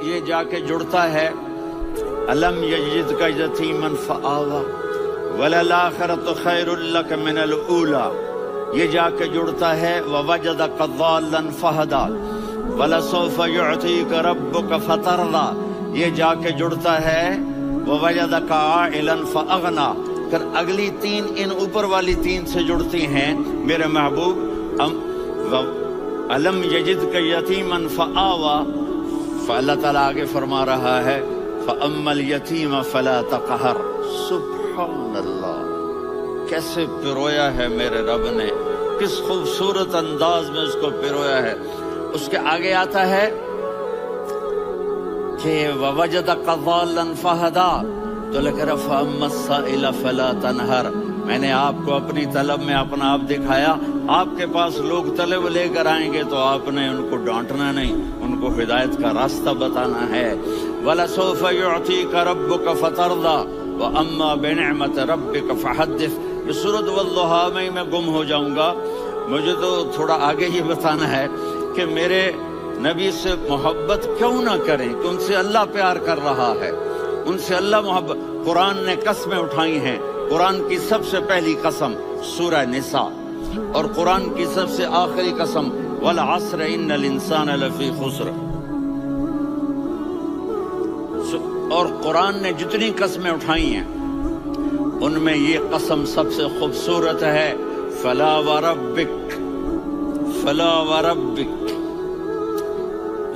یہ جا کے جڑتا ہے الم یجدک یتیما فآوی وللآخرۃ خیر لک من الاولی، یہ جا کے جڑتا ہے ووجدک ضالا فہدی ولسوف یعطیک ربک فترضی، یہ جا کے جڑتا ہے ووجدک عائلا فاغنی۔ پھر اگلی تین ان اوپر والی تین سے جڑتی ہیں میرے محبوب، الم یجدک یتیما فآوی، فاللہ تعالیٰ آگے فرما رہا ہے فاما الیتیم فلا تقہر۔ سبحان اللہ، کیسے پرویا ہے میرے رب نے، کس خوبصورت انداز میں اس کو پرویا ہے۔ اس کے آگے آتا ہے کہ ووجدک ضالا فہدی، تو لکھ رہا فاما السائل فلا تنہر، میں نے آپ کو اپنی طلب میں اپنا آپ دکھایا، آپ کے پاس لوگ طلب لے کر آئیں گے تو آپ نے ان کو ڈانٹنا نہیں، ان کو ہدایت کا راستہ بتانا ہے۔ وَلَسَوْفَ يُعْطِيكَ رَبُّكَ فَتَرْضَىٰ وَأَمَّا بِنِعْمَةِ رَبِّكَ فَحَدِّثْ۔ یہ سورۃ والضحیٰ میں میں گم ہو جاؤں گا، مجھے تو تھوڑا آگے ہی بتانا ہے کہ میرے نبی سے محبت کیوں نہ کریں، کہ ان سے اللہ پیار کر رہا ہے، ان سے اللہ محبت۔ قرآن نے قسمیں اٹھائی ہیں، قرآن کی سب سے پہلی قسم سورہ نساء، اور قرآن کی سب سے آخری قسم والعصر ان الانسان لفی خسر۔ اور قرآن نے جتنی قسمیں اٹھائی ہیں ان میں یہ قسم سب سے خوبصورت ہے، فلا وربک فلا وربک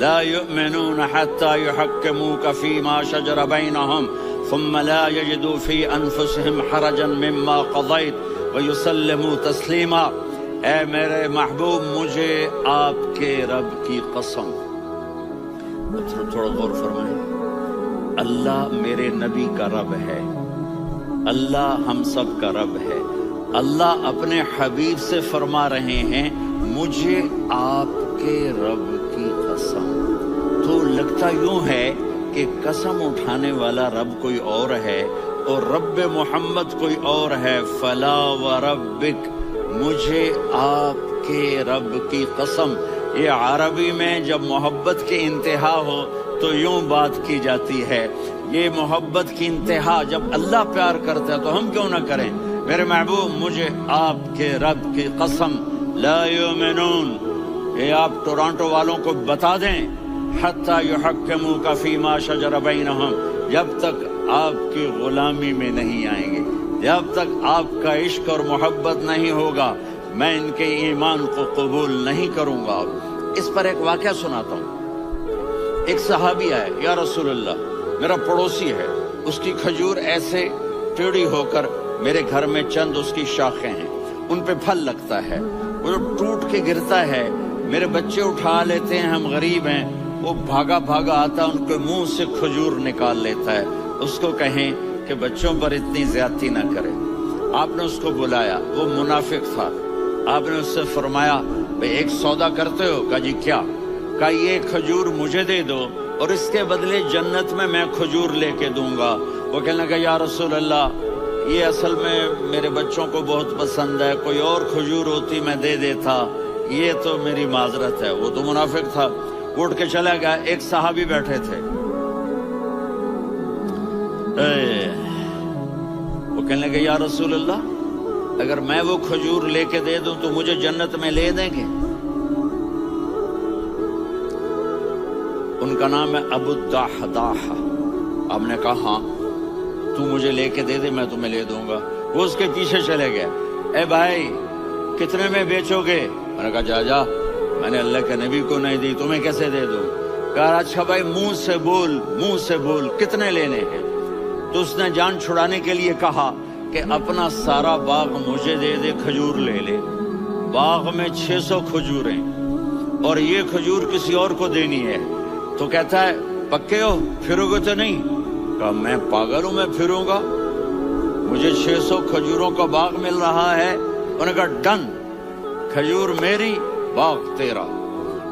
لا يؤمنون حتى يحكموك فيما شجر بينهم ثم لا يجدوا في انفسهم حرجا مما قضيت ويسلموا تسلیما۔ اے میرے محبوب، مجھے آپ کے رب کی قسم، تھوڑا غور فرمائیں، اللہ میرے نبی کا رب ہے، اللہ ہم سب کا رب ہے، اللہ اپنے حبیب سے فرما رہے ہیں مجھے آپ کے رب کی قسم۔ تو لگتا یوں ہے کہ قسم اٹھانے والا رب کوئی اور ہے اور رب محمد کوئی اور ہے۔ فلا وربک، مجھے آپ کے رب کی قسم۔ یہ عربی میں جب محبت کی انتہا ہو تو یوں بات کی جاتی ہے، یہ محبت کی انتہا جب اللہ پیار کرتا ہے تو ہم کیوں نہ کریں۔ میرے محبوب، مجھے آپ کے رب کی قسم، لا یؤمنون، یہ آپ ٹورانٹو والوں کو بتا دیں، حتی یحکموک فیما شجر بینہم، جب تک آپ کی غلامی میں نہیں آئیں گے، جب تک آپ کا عشق اور محبت نہیں ہوگا، میں ان کے ایمان کو قبول نہیں کروں گا۔ اس پر ایک واقعہ سناتا ہوں۔ ایک صحابی آئے، یا رسول اللہ، میرا پڑوسی ہے، اس کی کھجور ایسے ٹیڑھی ہو کر میرے گھر میں چند اس کی شاخیں ہیں، ان پہ پھل لگتا ہے، وہ ٹوٹ کے گرتا ہے، میرے بچے اٹھا لیتے ہیں، ہم غریب ہیں، وہ بھاگا بھاگا آتا ان کے منہ سے کھجور نکال لیتا ہے۔ اس کو کہیں کہ بچوں پر اتنی زیادتی نہ کرے۔ آپ نے اس کو بلایا، وہ منافق تھا، آپ نے اس سے فرمایا بھئی ایک سودا کرتے ہو؟ کہا جی کیا؟ کہا یہ کھجور مجھے دے دو اور اس کے بدلے جنت میں کھجور لے کے دوں گا۔ وہ کہنے لگا یا رسول اللہ، یہ اصل میں میرے بچوں کو بہت پسند ہے، کوئی اور کھجور ہوتی میں دے دیتا، یہ تو میری معذرت ہے۔ وہ تو منافق تھا، اٹھ کے چلا گیا۔ ایک صحابی بیٹھے تھے، وہ کہنے لگے یا رسول اللہ، اگر میں وہ کھجور لے کے دے دوں تو مجھے جنت میں لے دیں گے؟ ان کا نام ہے ابو الدحداح۔ آپ نے کہا ہاں، تو مجھے لے کے دے دے، میں تمہیں لے دوں گا۔ وہ اس کے پیچھے چلے گئے، اے بھائی کتنے میں بیچو گے؟ میں نے کہا جا، میں نے اللہ کے نبی کو نہیں دی، تمہیں کیسے دے دوں؟ کہا اچھا بھائی منہ سے بول کتنے لینے ہیں؟ تو اس نے جان چھڑانے کے لیے کہا کہ اپنا سارا باغ مجھے دے دے، کھجور لے لے۔ باغ میں 600 کھجوریں اور یہ کھجور کسی اور کو دینی ہے۔ تو کہتا ہے پکے ہو، پھرو گے تو نہیں؟ کہا میں پاگل ہوں، میں پھروں گا؟ مجھے 600 کھجوروں کا باغ مل رہا ہے۔ انہوں نے کہا ڈن، کھجور میری، باغ تیرا۔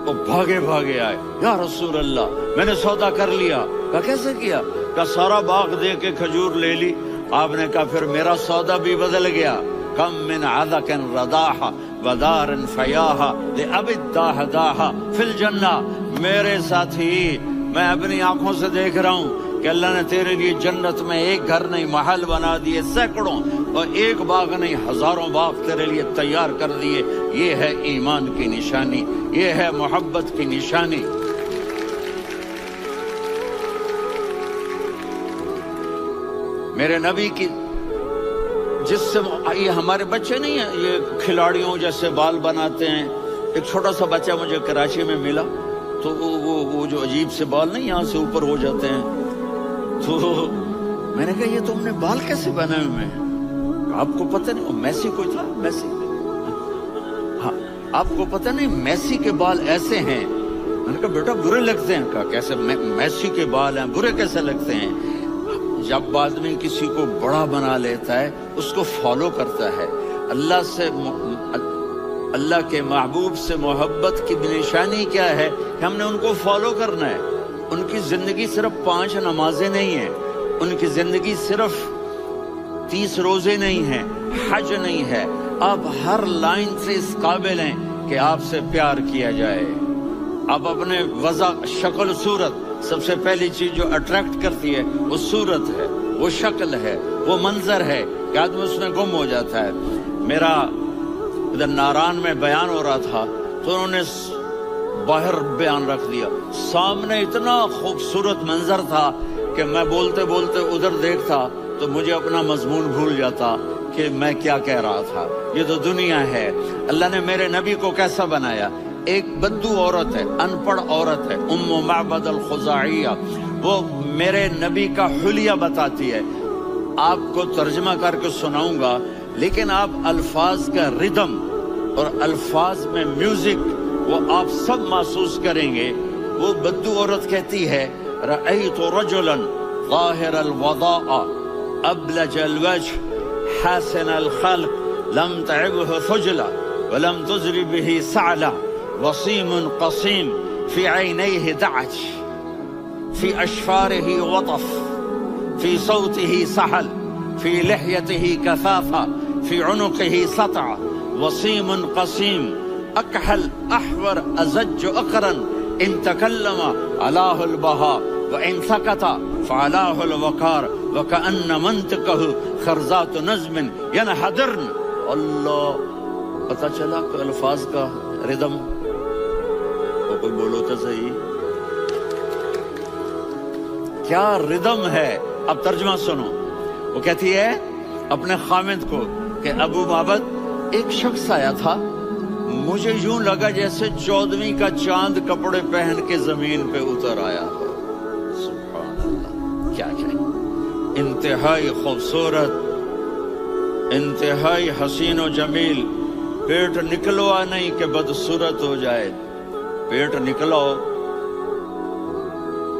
وہ بھاگے بھاگے آئے، یا رسول اللہ میں نے سودا کر لیا۔ کہا کیسے کیا؟ کہا سارا باغ دے کے کھجور لے لی۔ آپ نے کہا پھر میرا سودا بھی بدل گیا۔ کم من عذق رداح ودار فیاح لأبی الدحداح فی الجنہ۔ میرے ساتھی میں اپنی آنکھوں سے دیکھ رہا ہوں کہ اللہ نے تیرے لیے جنت میں ایک گھر نہیں محل بنا دیے سینکڑوں، اور ایک باغ نہیں ہزاروں باغ تیرے لیے تیار کر دیے۔ یہ ہے ایمان کی نشانی، یہ ہے محبت کی نشانی۔ میرے نبی کی جس سے یہ ہمارے بچے نہیں ہیں یہ کھلاڑیوں جیسے بال بناتے ہیں۔ ایک چھوٹا سا بچہ مجھے کراچی میں ملا، تو وہ جو عجیب سے بال نہیں یہاں سے اوپر ہو جاتے ہیں، تو میں نے کہا یہ تم نے بال کیسے بنائے ہوئے ہیں؟ آپ کو پتہ نہیں وہ میسی کوئی تھا، میسی، ہاں آپ کو پتہ نہیں میسی کے بال ایسے ہیں؟ میں نے کہا بیٹا برے لگتے ہیں۔ کہا کیسے؟ میسی کے بال ہیں برے کیسے لگتے ہیں؟ جب آدمی کسی کو بڑا بنا لیتا ہے اس کو فالو کرتا ہے۔ اللہ کے محبوب سے محبت کی نشانی کیا ہے کہ ہم نے ان کو فالو کرنا ہے۔ ان کی زندگی صرف 5 نمازیں نہیں ہیں، ان کی زندگی صرف 30 روزے نہیں ہیں، حج نہیں ہے۔ آپ ہر لائن سے اس قابل ہیں کہ آپ سے پیار کیا جائے۔ آپ اپنے وضع، شکل، صورت، سب سے پہلی چیز جو اٹریکٹ کرتی ہے وہ صورت ہے، وہ شکل ہے، وہ منظر ہے کہ آدمی اس میں گم ہو جاتا ہے۔ میرا ادھر ناران میں بیان ہو رہا تھا تو انہوں نے باہر بیان رکھ دیا، سامنے اتنا خوبصورت منظر تھا کہ میں بولتے بولتے ادھر دیکھتا تو مجھے اپنا مضمون بھول جاتا کہ میں کیا کہہ رہا تھا۔ یہ تو دنیا ہے۔ اللہ نے میرے نبی کو کیسا بنایا؟ ایک بدو عورت ہے، ان پڑھ عورت ہے، ام معبد الخزاعیہ، وہ میرے نبی کا حلیہ بتاتی ہے۔ آپ کو ترجمہ کر کے سناؤں گا، لیکن آپ الفاظ کا ردم اور الفاظ میں میوزک وہ آپ سب محسوس کریں گے۔ وہ بدو عورت کہتی ہے رأیت رجلا ظاہر الوضاء ابلج الوجه حاسن الخلق لم تعبه خجلة ولم تزر به سعلة وصيم قصيم في عينيه دعج في أشفاره وطف في صوته سحل في لحيته كثافة في عنقه سطع وصيم قصيم أكحل أحور أزج أقرن إن تكلم علاه البهاء وإن سكت فعلاه الوقار وكأن منطقه خرزات نظم ينحدرن۔ اللہ، پتہ چلا کہ الفاظ کا ردم، وہ کوئی بولو تو صحیح، کیا ردم ہے۔ اب ترجمہ سنو۔ وہ کہتی ہے اپنے خامد کو کہ ابو معبد ایک شخص آیا تھا، مجھے یوں لگا جیسے 14ویں کا چاند کپڑے پہن کے زمین پہ اتر آیا ہو۔ سبحان اللہ، کیا انتہائی خوبصورت، انتہائی حسین و جمیل۔ پیٹ نکلوا نہیں کہ بدصورت ہو جائے، پیٹ نکلاؤ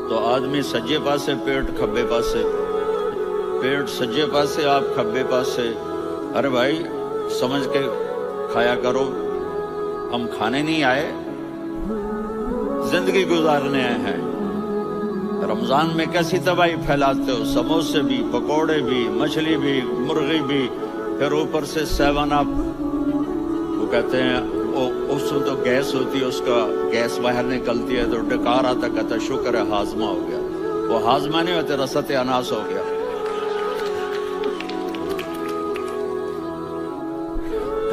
تو آدمی سجے پاسے پیٹ، کھبے پاسے پیٹ، سجے پاسے آپ، کھبے پاسے۔ ارے بھائی سمجھ کے کھایا کرو، ہم کھانے نہیں آئے، زندگی گزارنے آئے ہیں۔ رمضان میں کیسی تباہی پھیلاتے ہو، سموسے بھی، پکوڑے بھی، مچھلی بھی، مرغی بھی، پھر اوپر سے 7 اپ۔ وہ کہتے ہیں اس میں تو گیس ہوتی ہے، اس کا گیس باہر نکلتی ہے تو ڈکار آتا، کہتا شکر ہے ہاضمہ ہو گیا۔ وہ ہاضمہ نہیں ہوتے، رسط اناس ہو گیا۔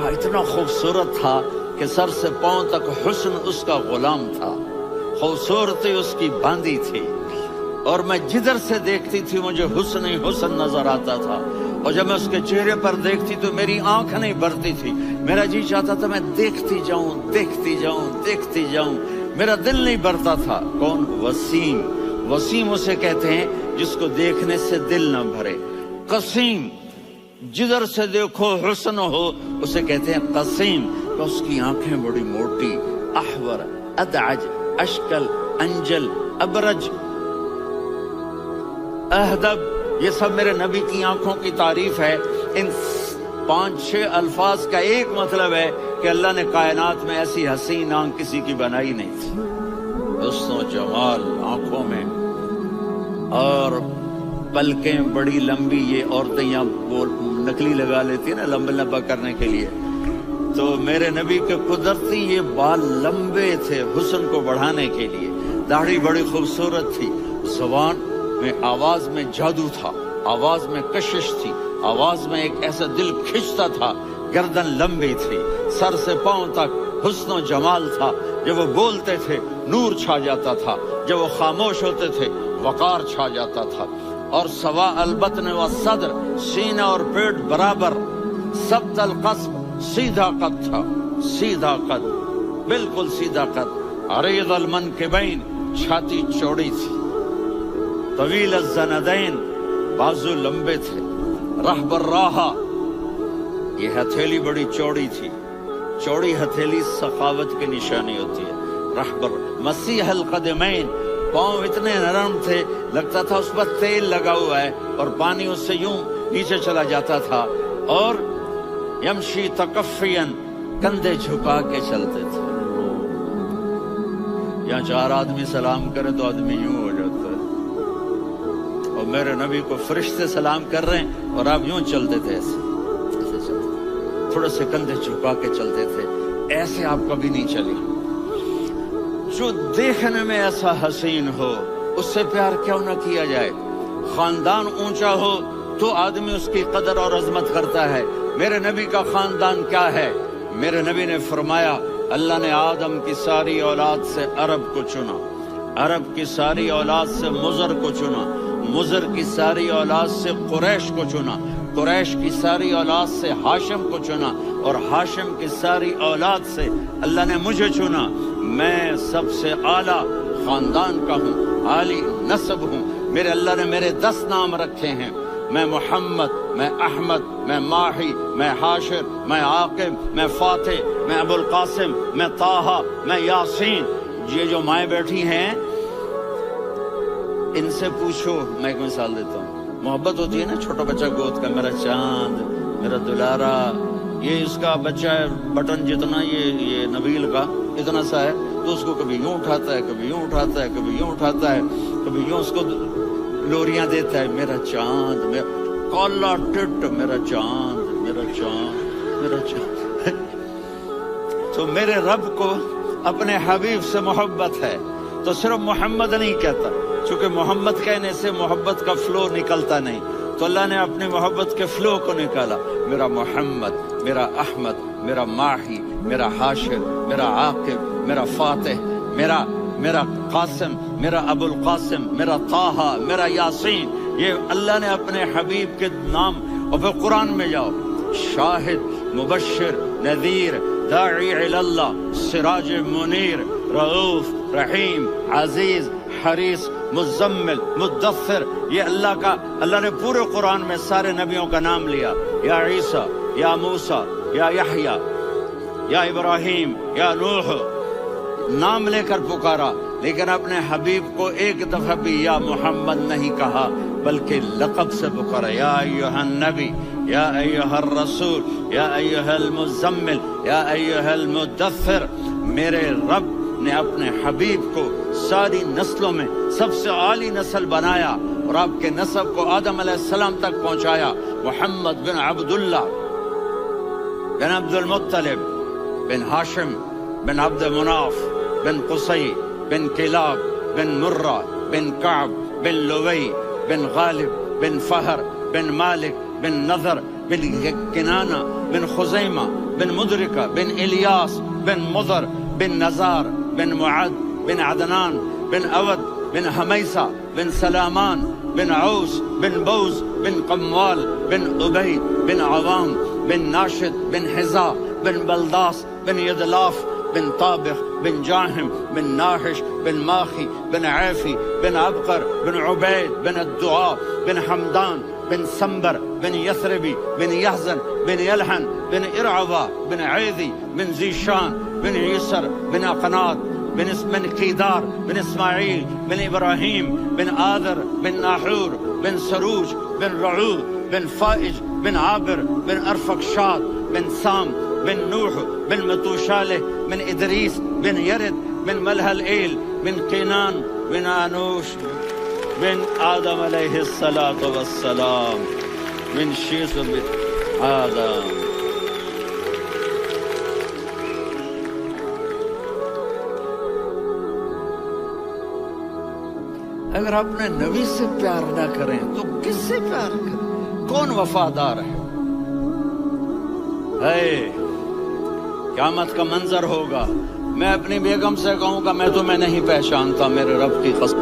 اتنا خوبصورت تھا کہ سر سے پاؤں تک حسن اس کا غلام تھا، خوبصورتی اس کی باندھی تھی، اور میں جدھر سے دیکھتی تھی مجھے حسن ہی حسن نظر آتا تھا، اور جب میں اس کے چہرے پر دیکھتی تو میری آنکھ نہیں بھرتی تھی، میرا جی چاہتا تھا میں دیکھتی جاؤں، دیکھتی جاؤں، دیکھتی جاؤں، میرا دل نہیں بھرتا تھا۔ کون؟ وسیم۔ وسیم اسے کہتے ہیں جس کو دیکھنے سے دل نہ بھرے۔ قسیم، جدھر سے دیکھو حسن ہو، اسے کہتے ہیں قسیم، کہ اس کی آنکھیں بڑی موٹی، احور، ادعج، اشکل، انجل، ابرج، اہدب، یہ سب میرے نبی کی آنکھوں کی تعریف ہے۔ ان 5-6 الفاظ کا ایک مطلب ہے کہ اللہ نے کائنات میں ایسی حسین آنکھ کسی کی بنائی نہیں تھی۔ حسن و جمال آنکھوں میں، اور پلکیں بڑی لمبی، یہ عورتیں یہاں نکلی لگا لیتی ہیں نا لمبا لمبا کرنے کے لیے، تو میرے نبی کے قدرتی یہ بال لمبے تھے حسن کو بڑھانے کے لیے۔ داڑھی بڑی خوبصورت تھی، زبان میں آواز میں جادو تھا، آواز میں کشش تھی، آواز میں ایک ایسا دل کھنچتا تھا، گردن لمبی تھی، سر سے پاؤں تک حسن و جمال تھا، جب وہ بولتے تھے نور چھا جاتا تھا، جب وہ خاموش ہوتے تھے وقار چھا جاتا تھا۔ اور سوا البطن و صدر، سینہ اور پیٹ برابر، سبت القصب، سیدھا قد تھا، سیدھا قد، بالکل سیدھا قد، عریض المنکبین، چھاتی چوڑی تھی، طویل الزندین، بازو لمبے تھے، رحب الراحہ، یہ ہتھیلی بڑی چوڑی تھی، چوڑی ہتھیلی سخاوت کی نشانی ہوتی ہے، رحب مسیح القدمین، پاؤں اتنے نرم تھے لگتا تھا اس پر تیل لگا ہوا ہے اور پانی اس سے یوں نیچے چلا جاتا تھا، اور یمشی تکفین، کندھے جھکا کے چلتے تھے۔ یہاں چار آدمی سلام کرے تو آدمی یوں ہو جاتا ہے، اور میرے نبی کو فرشتے سلام کر رہے ہیں اور آپ یوں چلتے تھے، ایسے چلتے، تھوڑے سے کندھے جھکا کے چلتے تھے، ایسے آپ کبھی نہیں چلی۔ جو دیکھنے میں ایسا حسین ہو اس سے پیار کیوں نہ کیا جائے؟ خاندان اونچا ہو تو آدمی اس کی قدر اور عظمت کرتا ہے۔ میرے نبی کا خاندان کیا ہے؟ میرے نبی نے فرمایا اللہ نے آدم کی ساری اولاد سے عرب کو چنا، عرب کی ساری اولاد سے مضر کو چنا، مضر کی ساری اولاد سے قریش کو چنا، قریش کی ساری اولاد سے ہاشم کو چنا، اور ہاشم کی ساری اولاد سے اللہ نے مجھے چنا۔ میں سب سے اعلیٰ خاندان کا ہوں، عالی نسب ہوں، میرے اللہ نے میرے 10 نام رکھے ہیں، میں محمد، میں احمد، میں ماہی، میں حاشر، میں عاقب، میں فاتح، میں ابو القاسم، میں طٰہٰ، میں یاسین۔ یہ جو مائیں بیٹھی ہیں ان سے پوچھو، میں ایک مثال دیتا ہوں، محبت ہوتی ہے نا چھوٹا بچہ گود کا، میرا چاند، میرا دلارا، یہ اس کا بچہ ہے بٹن جتنا، یہ نبیل کا اتنا سا ہے، تو اس کو کبھی یوں اٹھاتا ہے، کبھی یوں اٹھاتا ہے، کبھی یوں اٹھاتا ہے، کبھی یوں اس کو لوریاں دیتا ہے، میرا چاند، میرا کالا ٹٹ، میرا چاند، میرا چاند، میرا چاند۔ تو میرے رب کو اپنے حبیب سے محبت ہے تو صرف محمد نہیں کہتا، چونکہ محمد کہنے سے محبت کا فلو نکلتا نہیں، تو اللہ نے اپنی محبت کے فلو کو نکالا، میرا محمد، میرا احمد، میرا ماہی، میرا حاشر، میرا عاقب، میرا فاتح، میرا قاسم، میرا ابو القاسم، میرا طٰہٰ، میرا یاسین، یہ اللہ نے اپنے حبیب کے نام۔ اور پھر قرآن میں جاؤ، شاہد، مبشر، نذیر، داعی الی اللہ، سراج منیر، رؤوف، رحیم، عزیز، حریص، مزمل، مدثر، یہ اللہ نے پورے قرآن میں سارے نبیوں کا نام لیا، یا عیسیٰ، یا موسیٰ، یا یحییٰ، یا ابراہیم، یا نوح، نام لے کر پکارا، لیکن اپنے حبیب کو ایک دفعہ بھی یا محمد نہیں کہا بلکہ لقب سے پکارا، یا ایھا النبی، یا ایھا الرسول، یا ایھا المزمل، یا ایھا المدثر۔ میرے رب نے اپنے حبیب کو ساری نسلوں میں سب سے عالی نسل بنایا اور آپ کے نسب کو آدم علیہ السلام تک پہنچایا۔ محمد بن عبداللہ بن عبد المطلب بن ہاشم بن عبد مناف بن قصی بن کلاب بن مرہ بن کعب بن لوی بن غالب بن فہر بن مالک بن نضر بن کنانہ بن خزیمہ بن مدرکہ بن الیاس بن مضر بن نزار بن معد بن عدنان بن اود بن حمیسہ بن سلامان بن عوس بن بوز بن قموال بن عبید بن عوام بن ناشد بن حذا بن بلداس بن یدلاف بن طابخ بن جاہم بن ناحش بن ماخی بن عیفی بن عبقر بن عبید بن الدعاء بن حمدان بن سنبر بن یثربی بن یحزن بن یلحن بن ارعوا بن عیدی بن زیشان بن عیسر بن اقناد بن قیدار بن اسماعیل بن ابراہیم بن آذر بن ناحور بن سروج بن رعو بن فائج بن عابر بن ارفقشاد بن سام بن نوح بن متوشالح بن ادریس بن یرد بن ملہلئیل بن قینان بن آنوش بن آدم علیہ السلام من شیث بن آدم۔ اگر اپنے نبی سے پیار نہ کریں تو کس سے پیار کریں؟ کون وفادار ہے؟ قیامت کا منظر ہوگا، میں اپنی بیگم سے کہوں گا میں تمہیں نہیں پہچانتا، میرے رب کی قسم